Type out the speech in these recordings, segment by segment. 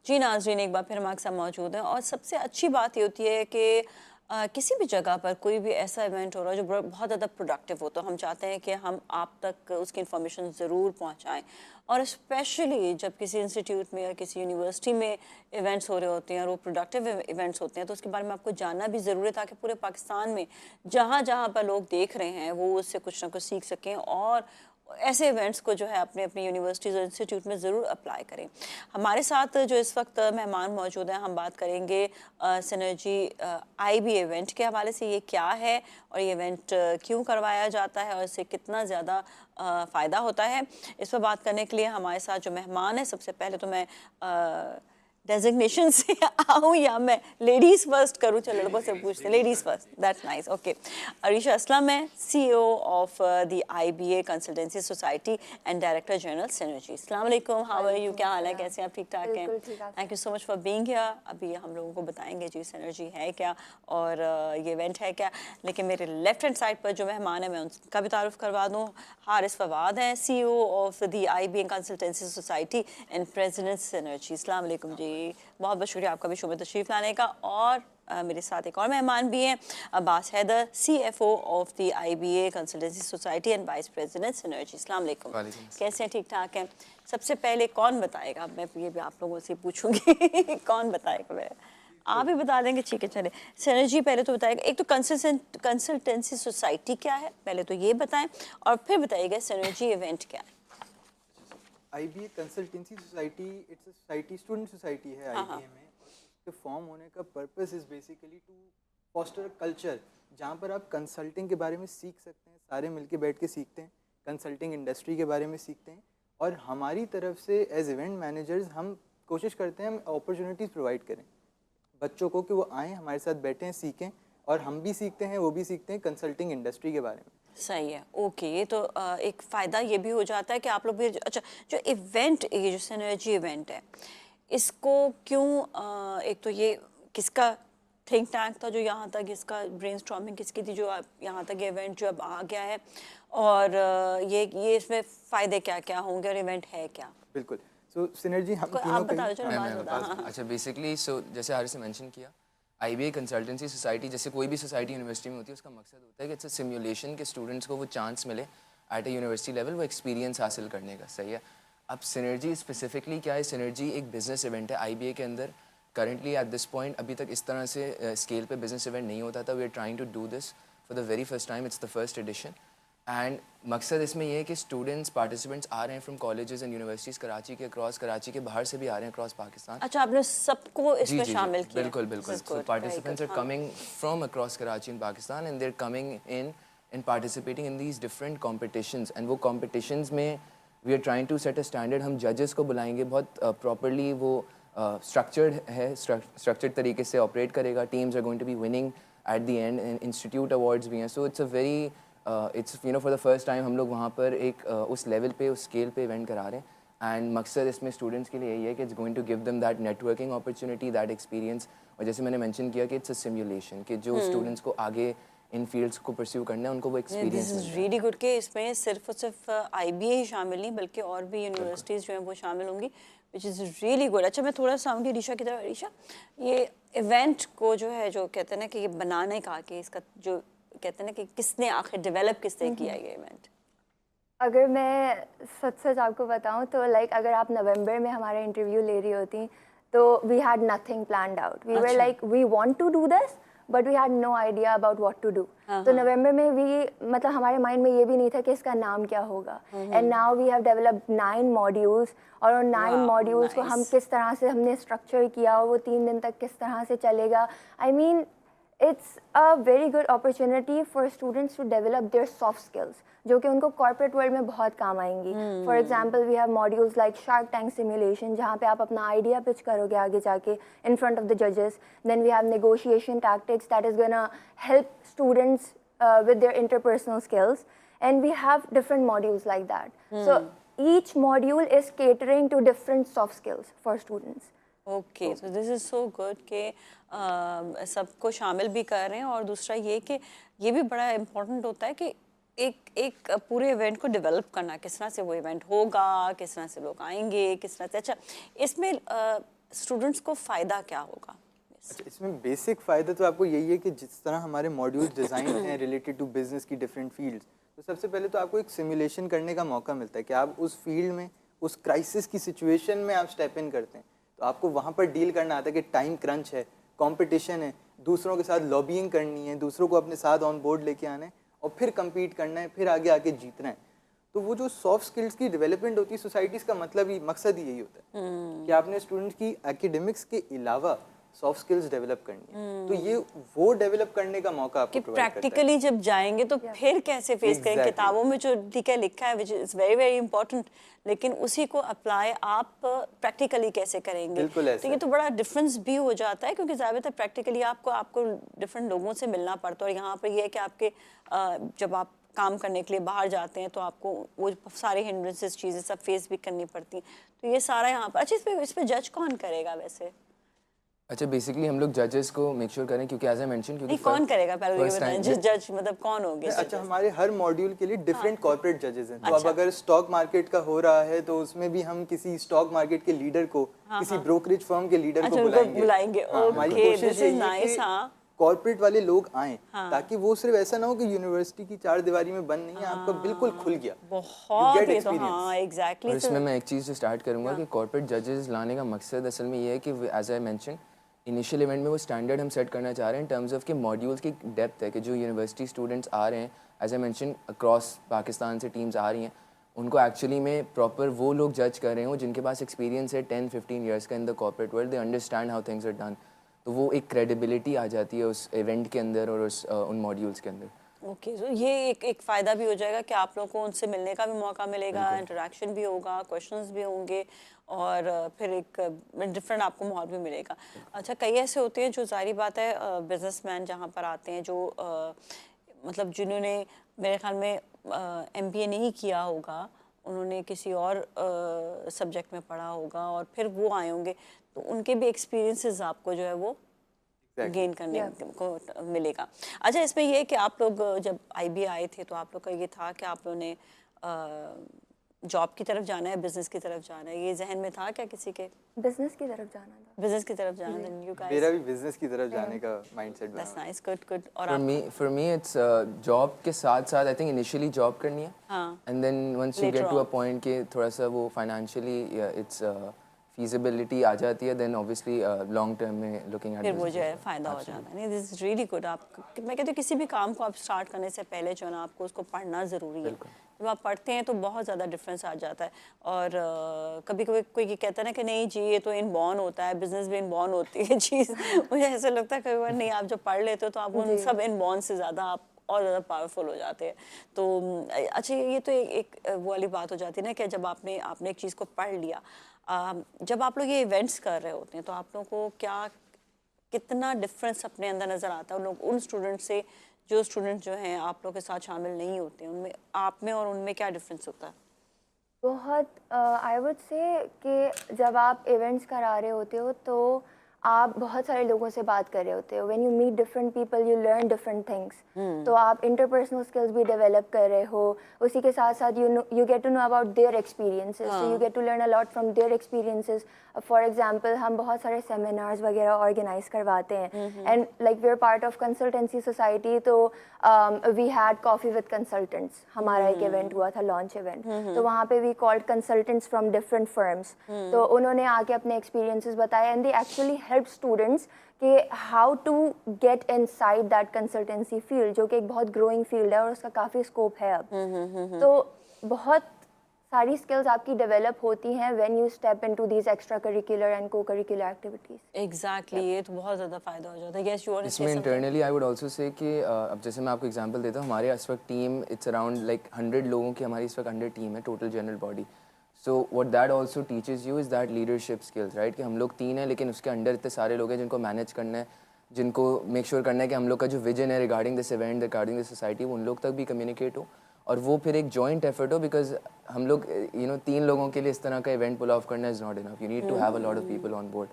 जी नाज़रीन, एक बार फिर हम आपके साथ मौजूद हैं और सबसे अच्छी बात ये होती है कि किसी भी जगह पर कोई भी ऐसा इवेंट हो रहा है जो बहुत ज़्यादा प्रोडक्टिव हो, तो हम चाहते हैं कि हम आप तक उसकी इन्फॉर्मेशन ज़रूर पहुंचाएं। और स्पेशली जब किसी इंस्टीट्यूट में या किसी यूनिवर्सिटी में इवेंट्स हो रहे होते हैं और वो प्रोडक्टिव इवेंट्स होते हैं, तो उसके बारे में आपको जानना भी ज़रूरी है ताकि पूरे पाकिस्तान में जहाँ जहाँ पर लोग देख रहे हैं वो उससे कुछ ना कुछ सीख सकें और ऐसे इवेंट्स को जो है अपने अपनी यूनिवर्सिटीज़ और इंस्टीट्यूट में ज़रूर अप्लाई करें। हमारे साथ जो इस वक्त मेहमान मौजूद हैं, हम बात करेंगे सिनर्जी आईबी इवेंट के हवाले से। ये क्या है और ये इवेंट क्यों करवाया जाता है और इससे कितना ज़्यादा फ़ायदा होता है, इस पर बात करने के लिए हमारे साथ जो मेहमान है, सबसे पहले तो मैं डेजिग्नेशन से आऊँ या मैं लेडीज़ फर्स्ट करूँ? चलो लड़कों से पूछते, ladies first, that's nice, okay. Arisha Aslam है, CEO of the IBA consultancy society and director general synergy. अस्सलाम वालेकुम, हाउ आर यू? क्या हाल है, कैसे हैं आप? ठीक ठाक हैं? Thank you so much for being here. अभी हम लोगों को बताएंगे जी सिनर्जी है क्या और ये इवेंट है क्या, लेकिन मेरे लेफ्ट हैंड साइड पर जो मेहमान है मैं उनका भी तारुफ करवा दूँ। हारिस फवाद हैं, CEO of the IBA consultancy society and president synergy. अस्सलाम वालेकुम जी, बहुत बहुत शुक्रिया आपका भी शो में तशरीफ़ लाने का। और मेरे साथ एक और मेहमान भी हैं, Abbas Haider, CFO of the IBA consultancy society and vice president synergy. अस्सलाम वालेकुम, कैसे हैं? ठीक ठाक हैं? सबसे पहले कौन बताएगा? मैं ये भी आप लोगों से पूछूंगी कौन बताएगा? मैं आप ही बता देंगे, ठीक है चले। सिनर्जी पहले तो बताएगा, एक तो कंसल्टेंसी सोसाइटी क्या है पहले तो ये बताएं और फिर बताइएगा सिनर्जी इवेंट क्या है। IBA consultancy society it's a society, student society है IBA में। इसके फॉर्म होने का purpose is basically to foster culture जहाँ पर आप कंसल्टिंग के बारे में सीख सकते हैं, सारे मिलके बैठ के सीखते हैं, कंसल्टिंग इंडस्ट्री के बारे में सीखते हैं। और हमारी तरफ से एज इवेंट मैनेजर्स हम कोशिश करते हैं हम अपॉर्चुनिटीज़ प्रोवाइड करें बच्चों को कि वो आएँ हमारे साथ बैठें, सीखें, और हम भी सीखते हैं, वो भी सीखते हैं कंसल्टिंग इंडस्ट्री के बारे में। सही है, ओके। ये तो एक फ़ायदा ये भी हो जाता है कि आप लोग भी अच्छा जो इवेंट, ये जो सिनर्जी इवेंट है, इसको क्यों एक तो ये किसका थिंक टैंक था जो यहाँ तक इसका ब्रेनस्टॉर्मिंग किसकी थी जो आप यहाँ तक ये इवेंट जो अब आ गया है, और ये इसमें फ़ायदे क्या क्या होंगे और इवेंट है क्या? बिल्कुल, सो सिनर्जी हम तीनों आप बता दो, चलो बात बता। अच्छा, बेसिकली सो जैसे हारिस ने मेंशन किया, IBA कंसल्टेंसी सोसाइटी जैसे कोई भी सोसाइटी यूनिवर्सिटी में होती है, उसका मकसद होता है कि इट्स अ सिमुलेशन के स्टूडेंट्स को वो चांस मिले एट ए यूनिवर्सिटी लेवल वो एक्सपीरियंस हासिल करने का। सही है। अब सिनर्जी स्पेसिफिकली क्या है? सिनर्जी एक बिजनेस इवेंट है IBA के अंदर। करंटली एट दिस पॉइंट अभी तक इस तरह से स्केल पे बिजनेस इवेंट नहीं होता था। We are trying to do this for the very first time, it's the first edition. And मकसद इसमें ये है कि स्टूडेंट्स पार्टिसिपेंट्स आ रहे हैं from colleges and universities, Karachi के अक्रॉस, कराची के बाहर से भी आ रहे हैं अक्रॉस पाकिस्तान। अच्छा, आपने सबको इसमें शामिल किया? बिल्कुल बिल्कुल। So participants are coming from across Karachi in Pakistan and they are coming in participating in these different competitions. And वो कॉम्पिटिशन्स में we are trying to set a standard. हम जजेस को बुलाएंगे, बहुत प्रॉपरली वो स्ट्रक्चर्ड है, स्ट्रक्चर्ड तरीके से ऑपरेट करेगा। Teams are going to be winning at the end, institute awards भी हैं। So it's a very it's for the first time हम लोग वहाँ पर एक उस लेवल पे, उस स्केल पे इवेंट करा रहे हैं। एंड मकसद इसमें स्टूडेंट्स के लिए यही है कि it's going to give them that networking opportunity, that experience. और जैसे मैंने मेंशन किया कि इट्स अ सिमुलेशन, कि जो स्टूडेंट्स को आगे इन फील्ड्स को परस्यू करना है उनको वो experience this is really good कि इसमें सिर्फ और सिर्फ IBA ही शामिल नहीं बल्कि और भी यूनिवर्सिटीज़ जो हैं वो शामिल होंगी, विच इज़ रियली गुड। अच्छा, मैं थोड़ा सा आऊँगी ऋषा की तरफ। ऋषा, ये इवेंट को जो है, जो कहते हैं ना कि ये बनाने का, कि इसका जो कहते हैं ना कि किसने आखिर डेवलप किसने किया ये इवेंट? अगर मैं सच आपको बताऊं तो अगर आप नवंबर में हमारा इंटरव्यू ले रही होती तो we had nothing planned out. We were like we want to do this but we had no idea about what to do. तो नवंबर में मतलब हमारे माइंड में ये भी नहीं था कि इसका नाम क्या होगा। And now we have developed 9 modules, और उन 9 मॉड्यूल्स को हम किस तरह से हमने स्ट्रक्चर किया और वो 3 दिन तक किस तरह से चलेगा। I mean it's a very good opportunity for students to develop their soft skills जो कि उनको corporate world में बहुत काम आएंगी। For example, we have modules like Shark Tank simulation जहाँ पे आप अपना idea pitch करोगे आगे जाके in front of the judges. Then we have negotiation tactics that is gonna help students with their interpersonal skills, and we have different modules like that. So each module is catering to different soft skills for students. Okay, so this is so good कि सबको शामिल भी कर रहे हैं। और दूसरा ये कि ये भी बड़ा इम्पोर्टेंट होता है कि एक पूरे इवेंट को डेवलप करना, किस तरह से वो इवेंट होगा, किस तरह से लोग आएंगे, किस तरह से। अच्छा, इसमें स्टूडेंट्स को फ़ायदा क्या होगा? अच्छा, इसमें बेसिक फ़ायदा तो आपको यही है कि जिस तरह हमारे मॉड्यूल्स डिज़ाइन हैं रिलेटेड टू बिज़नेस की डिफरेंट फील्ड्स, तो सबसे पहले तो आपको एक सिमुलेशन करने का मौका मिलता है कि आप उस फील्ड में, उस क्राइसिस की सिचुएशन में आप स्टेप इन करते हैं, तो आपको वहाँ पर डील करना आता है कि टाइम क्रंच है, कंपटीशन है, दूसरों के साथ लॉबिंग करनी है, दूसरों को अपने साथ ऑन बोर्ड लेके आना है और फिर कम्पीट करना है, फिर आगे आके जीतना है। तो वो जो सॉफ्ट स्किल्स की डेवलपमेंट होती है सोसाइटीज़ का मतलब ही मकसद ही यही होता है कि आपने स्टूडेंट्स की एकेडमिक्स के अलावा सॉफ्ट स्किल्स डेवलप करनी है। तो ये वो डेवलप करने का मौका आपको कि प्रोवाइड करता है। प्रैक्टिकली जब जाएंगे तो फिर कैसे फेस करें? Exactly. किताबों में जो ठीक है लिखा है which is very very important, लेकिन उसी को अप्लाई आप प्रैक्टिकली कैसे करेंगे? बिल्कुल ऐसा तो ये तो बड़ा डिफरेंस भी हो जाता है, क्योंकि ज़्यादातर प्रैक्टिकली आपको डिफरेंट लोगों से मिलना पड़ता है, और यहाँ पर ये है कि आपके जब आप काम करने के लिए बाहर जाते हैं तो आपको वो सारे हिंड्रेंसेस चीज़ें सब फेस भी करनी पड़ती हैं। तो ये सारा यहाँ पर अच्छा, इस पे जज कौन करेगा वैसे? अच्छा, बेसिकली हम लोग जजेस को मेक श्योर करें, क्योंकि एज आई मेंशन, क्योंकि नहीं, कौन करेगा पहले ये first बताएं, time- जज मतलब कौन होंगे? अच्छा, हमारे हर मॉड्यूल के लिए डिफरेंट कॉर्पोरेट जजेस हैं। तो अब अगर स्टॉक मार्केट का हो रहा है तो उसमें भी हम किसी स्टॉक मार्केट के लीडर को, किसी ब्रोकरेज फर्म के लीडर को अच्छा, उनको बुलाएंगे। बुलाएंगे। हमारी Okay, कोशिश this is यही है nice, कि हाँ। कॉर्पोरेट वाले लोग आएं, ताकि वो सिर्फ ऐसा ना हो कि यूनिवर्सिटी की चार दीवारी में बंद नहीं है, आपका बिल्कुल खुल गया, बहुत get ये तो experience. हाँ एग्जैक्टली। और इसमें मैं एक चीज़ जो स्टार्ट करूँगा कि कॉर्पोरेट जजेस लाने का मकसद असल में ये है कि as I mention initial event में वो स्टैंडर्ड हम सेट करना चाह रहे हैं इन टर्म्स ऑफ कि मॉड्यूल्स की डेप्थ है, कि जो यूनिवर्सिटी स्टूडेंट्स आ रहे हैं, as I mention across Pakistan से टीम्स आ रही हैं, उनको एक्चुअली में प्रॉपर वो लोग जज कर रहे हो जिनके पास एक्सपीरियंस है 10-15 ईयर्स का in the corporate world, they understand how things are done. तो वो एक क्रेडिबिलिटी आ जाती है उस इवेंट के अंदर और उस उन मॉड्यूल्स के अंदर। ओके, तो ये एक फ़ायदा भी हो जाएगा कि आप लोगों को उनसे मिलने का भी मौका मिलेगा, इंटरेक्शन भी होगा, क्वेश्चंस भी होंगे, और फिर एक डिफरेंट आपको माहौल भी मिलेगा। अच्छा, कई ऐसे होते हैं जो ज़ाहिर बात है बिजनेसमैन जहाँ पर आते हैं, जो मतलब जिन्होंने मेरे ख्याल में MBA नहीं किया होगा, उन्होंने किसी और सब्जेक्ट में पढ़ा होगा और फिर वो आए होंगे, तो उनके भी एक्सपीरियंसेस आपको जो है वो गेन करने को मिलेगा। अच्छा, इसमें ये है कि आप लोग जब IB आए थे तो आप लोग का ये था कि आप लोगों ने जॉब की तरफ जाना है, बिजनेस की तरफ जाना है, ये जहन में था क्या किसी के? बिजनेस की तरफ जाना था। बिजनेस की तरफ जाना था। You guys? मेरा भी बिजनेस की तरफ जाने का माइंडसेट बना दैट्स हुआ है। Nice, good good. और For me it's जॉब के साथ साथ आई थिंक इनिशियली जॉब करनी है, and then once you Later get to a on. Point कि थोड़ा सा वो फाइनेंशियली इट्स फीजिबिलिटी आ जाती है, देन ऑब्वियसली लॉन्ग टर्म में लुकिंग एट फिर वो जो है फ़ायदा हो जाता है। नहीं, दिस इज़ रियली गुड। आप, मैं कहती हूँ किसी भी काम को आप स्टार्ट करने से पहले जो है ना, आपको उसको पढ़ना ज़रूरी है। जब आप पढ़ते हैं तो बहुत ज़्यादा डिफरेंस आ जाता है। और कभी कभी कोई कहता है ना कि नहीं जी ये तो इनबॉर्न होता है, बिजनेस भी इनबॉर्न होती है चीज़। मुझे ऐसा लगता है कई बार नहीं, आप जब पढ़ लेते हो तो आप उन सब इनबॉर्न से ज़्यादा आप और ज़्यादा पावरफुल हो जाते हैं। तो अच्छा, ये तो एक वो वाली बात हो जाती है ना कि जब आपने एक चीज़ को पढ़ लिया, जब आप लोग ये इवेंट्स कर रहे होते हैं तो आप लोगों को कितना डिफरेंस अपने अंदर नज़र आता है उन स्टूडेंट से जो स्टूडेंट जो हैं आप लोग के साथ शामिल नहीं होते, उनमें आप में और उनमें क्या डिफरेंस होता है? बहुत आई वुड से कि जब आप इवेंट्स करा रहे होते हो तो आप बहुत सारे लोगों से बात कर रहे होते हो। When you meet different people you learn different things. तो आप इंटरपर्सनल स्किल्स भी डेवलप कर रहे हो, उसी के साथ साथ you get to know about their experiences, so you get to learn a lot from their experiences. For example हम बहुत सारे सेमिनार्स वगैरह ऑर्गेनाइज करवाते हैं, and like we are part of consultancy society, तो we had coffee with consultants, हमारा एक event हुआ था, लॉन्च इवेंट। तो वहाँ पे we called consultants from different firms. तो उन्होंने आके अपने एक्सपीरियंसेस बताए, and they actually help students कि how to get inside that consultancy field, जो कि एक बहुत ग्रोइंग फील्ड है और उसका काफ़ी स्कोप है अब। तो बहुत सारी स्किल्स आपकी डेवलप होती हैं when you step into these extra curricular and को करिकुलर एक्टिविटीज। एग्जैक्टली, ये तो बहुत ज़्यादा फ़ायदा हो जाता है। यस, यू आर इसमें internally I would also say कि अब जैसे मैं आपको एग्जांपल देता हूँ, हमारे इस वक्त टीम इट्स अराउंड लाइक 100 लोगों की हमारी इस वक्त अंडर टीम है, total general body. So what that also teaches you is that leadership skills, right, कि हम लोग 3 हैं लेकिन उसके अंडर इतने सारे लोग हैं जिनको मैनेज करना है, जिनको मेक श्योर करना है कि हम लोग का जो विजन है regarding this event, regarding this society, वो उन लोग तक भी कम्युनिकेट हो, और वो फिर एक जॉइंट एफर्ट हो, बिकॉज हम लोग 3 लोगों के लिए इस तरह का इवेंट पुल ऑफ करना is not enough, you need to have a lot of people on board.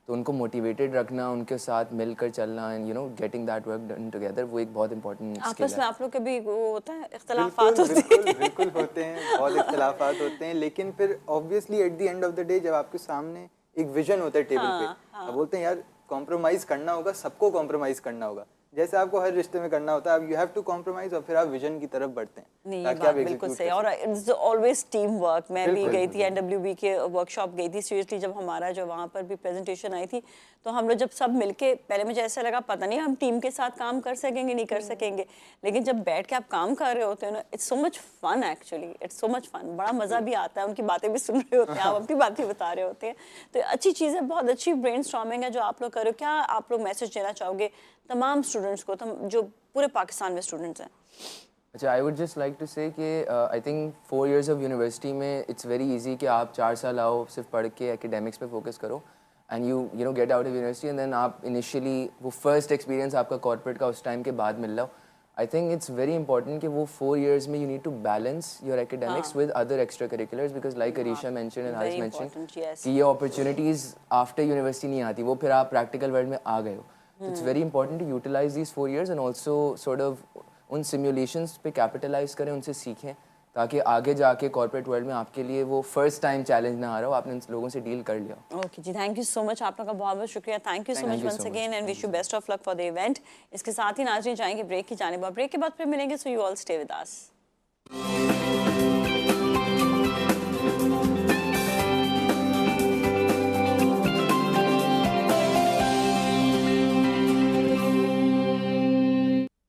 तो उनको मोटिवेटेड रखना, उनके साथ मिलकर चलना, and getting that work done together, वो एक बहुत इंपॉर्टेंट स्किल आपस में है। आप लोग के भी वो होता है, इख्तलाफात होते हैं? बिल्कुल होते हैं, बहुत इख्तलाफात होते हैं, लेकिन फिर obviously eight the end of the day जब आपके सामने एक विजन होता है टेबल पे, अब बोलते हैं यार कॉम्प्रोमाइज करना होगा, सबको कॉम्प्रोमाइज करना होगा, जैसे आपको हर रिश्ते में करना होता है, आप यू हैव टू कॉम्प्रोमाइज और फिर आप विजन की तरफ बढ़ते हैं नहीं, ये ताकि बात आप बिल्कुल एग्जीक्यूट सही, कर और इट्स ऑलवेज टीम वर्क। मैं भी गई थी NWB के वर्कशॉप गई थी, सीरियसली जब हमारा जो वहाँ पर भी प्रेजेंटेशन आई थी तो हम लोग जब सब मिलके, पहले मुझे ऐसा लगा पता नहीं हम टीम के साथ काम कर सकेंगे नहीं कर सकेंगे, लेकिन जब बैठ के आप काम कर रहे होते हैं ना, it's so much fun, actually it's so much fun, बड़ा मज़ा भी आता है, उनकी बातें भी सुन रहे होते हैं, आप अपनी बातें बता रहे होते हैं, तो अच्छी चीज़ है, बहुत अच्छी ब्रेनस्टॉर्मिंग है जो आप लोग कर रहे हो। क्या आप लोग मैसेज देना चाहोगे तमाम स्टूडेंट्स को, जो पूरे पाकिस्तान में स्टूडेंट्स हैं? अच्छा, I would just like to say कि I think 4 years of university में इट्स वेरी इजी कि आप 4 साल आओ, सिर्फ पढ़ के एकेडमिक्स पे फोकस करो and you know get out of university and then आप इनिशियली वो फर्स्ट एक्सपीरियंस आपका कॉर्पोरेट का उस टाइम के बाद मिल रहा हो। I think it's very important कि वो 4 years में you need to balance your academics with other extra curriculars, because like Areesha mention and Haris mention कि ये अपॉर्चुनिटीज़ आफ्टर यूनिवर्सिटी नहीं आती, वो फिर आप प्रैक्टिकल वर्ल्ड में आ गए हो। It's very important to utilize these 4 years and also sort of उन सिमुलेशंस पे कैपिटलाइज करें, उनसे सीखें, ताकि आगे जाके कॉर्पोरेट वर्ल्ड में आपके लिए वो फर्स्ट टाइम चैलेंज ना आ रहा हो, आपने इन लोगों से डील कर लिया। ओके जी, थैंक यू सो मच, आप लोगों का बहुत बहुत शुक्रिया, thank you so much once again and wish you best of luck for the event. इसके साथ ही नाज़रीन जाएंगे ब्रेक की जानिब, ब्रेक के बाद फिर मिलेंगे, so you all stay with us.